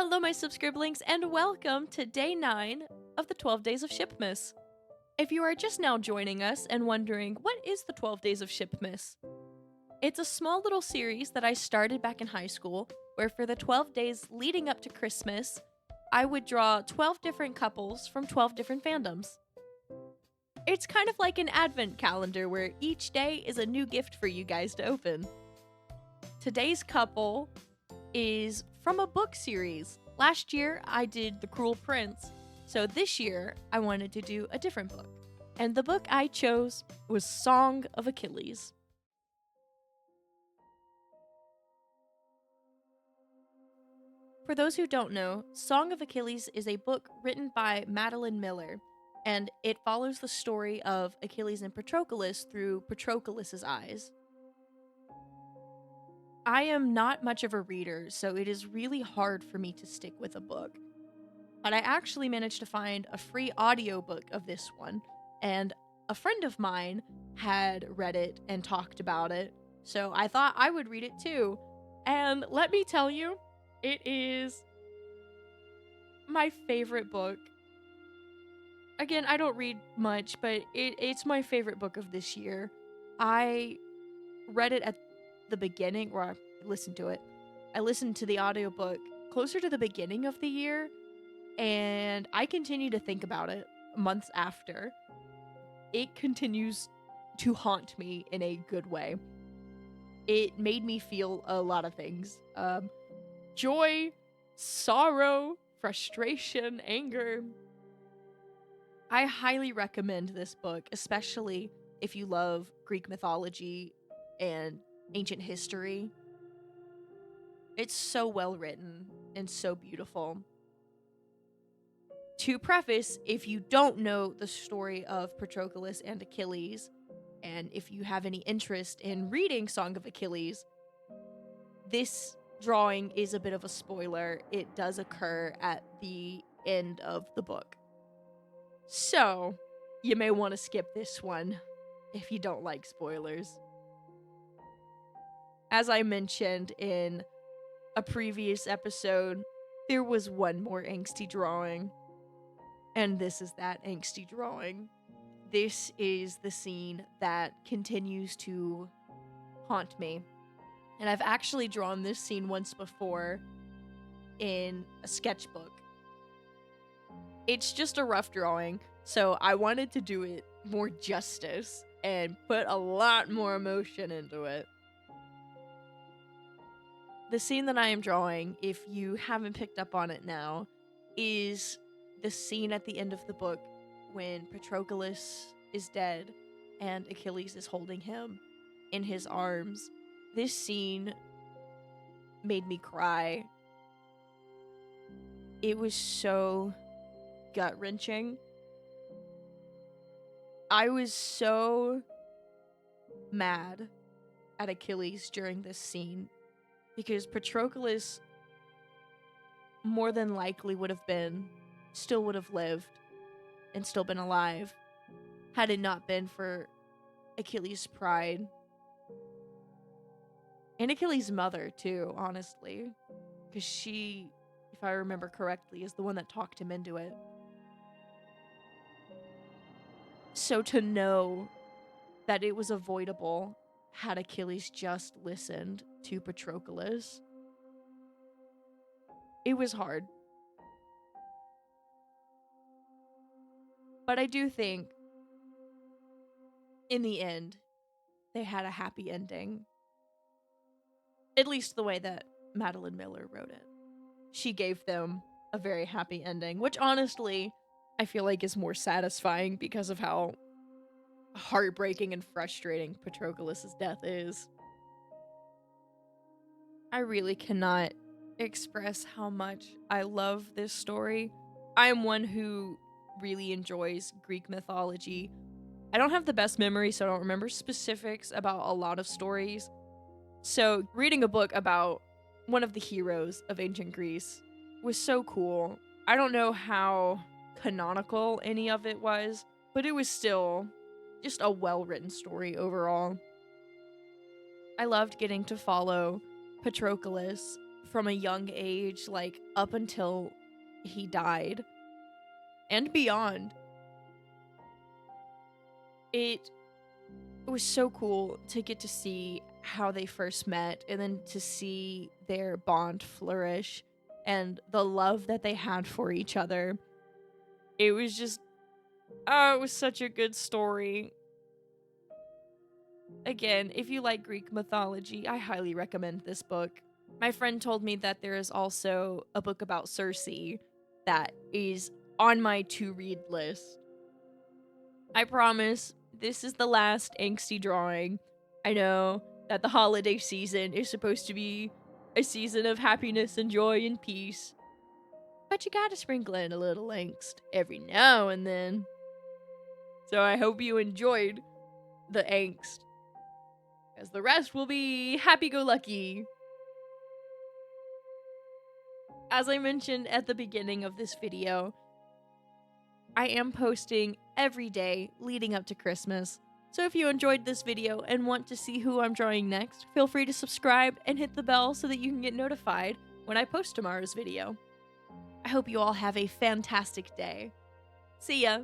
Hello, my subscriblings, and welcome to day 9 of the 12 Days of Shipmas. If you are just now joining us and wondering, what is the 12 Days of Shipmas? It's a small little series that I started back in high school, where for the 12 days leading up to Christmas, I would draw 12 different couples from 12 different fandoms. It's kind of like an advent calendar where each day is a new gift for you guys to open. Today's couple is from a book series. Last year, I did The Cruel Prince, so this year, I wanted to do a different book. And the book I chose was Song of Achilles. For those who don't know, Song of Achilles is a book written by Madeline Miller, and it follows the story of Achilles and Patroclus through Patroclus's eyes. I am not much of a reader, so it is really hard for me to stick with a book. But I actually managed to find a free audiobook of this one, and a friend of mine had read it and talked about it, so I thought I would read it too. And let me tell you, it is my favorite book. Again, I don't read much, but it's my favorite book of this year. I read it at the beginning, or I listened to it. I listened to the audiobook closer to the beginning of the year, and I continue to think about it months after. It continues to haunt me in a good way. It made me feel a lot of things. Joy, sorrow, frustration, anger. I highly recommend this book, especially if you love Greek mythology and ancient history. It's so well written and so beautiful. To preface, if you don't know the story of Patroclus and Achilles, and if you have any interest in reading Song of Achilles, this drawing is a bit of a spoiler. It does occur at the end of the book. So, you may want to skip this one if you don't like spoilers. As I mentioned in a previous episode, there was one more angsty drawing, and this is that angsty drawing. This is the scene that continues to haunt me. And I've actually drawn this scene once before in a sketchbook. It's just a rough drawing, so I wanted to do it more justice and put a lot more emotion into it. The scene that I am drawing, if you haven't picked up on it now, is the scene at the end of the book when Patroclus is dead and Achilles is holding him in his arms. This scene made me cry. It was so gut-wrenching. I was so mad at Achilles during this scene because Patroclus more than likely still would have lived and still been alive had it not been for Achilles' pride. And Achilles' mother, too, honestly. Because she, if I remember correctly, is the one that talked him into it. So to know that it was avoidable had Achilles just listened to Patroclus, it was hard. But I do think, in the end, they had a happy ending. At least the way that Madeline Miller wrote it. She gave them a very happy ending, which honestly, I feel like is more satisfying because of how heartbreaking and frustrating Patroclus' death is. I really cannot express how much I love this story. I am one who really enjoys Greek mythology. I don't have the best memory, so I don't remember specifics about a lot of stories. So reading a book about one of the heroes of ancient Greece was so cool. I don't know how canonical any of it was, but it was still just a well-written story overall. I loved getting to follow Patroclus from a young age, like up until he died and beyond. It was so cool to get to see how they first met and then to see their bond flourish and the love that they had for each other. It was just, oh, it was such a good story. Again, if you like Greek mythology, I highly recommend this book. My friend told me that there is also a book about Circe that is on my to-read list. I promise, this is the last angsty drawing. I know that the holiday season is supposed to be a season of happiness and joy and peace, but you gotta sprinkle in a little angst every now and then. So I hope you enjoyed the angst, as the rest will be happy-go-lucky. As I mentioned at the beginning of this video, I am posting every day leading up to Christmas. So if you enjoyed this video and want to see who I'm drawing next, feel free to subscribe and hit the bell so that you can get notified when I post tomorrow's video. I hope you all have a fantastic day. See ya!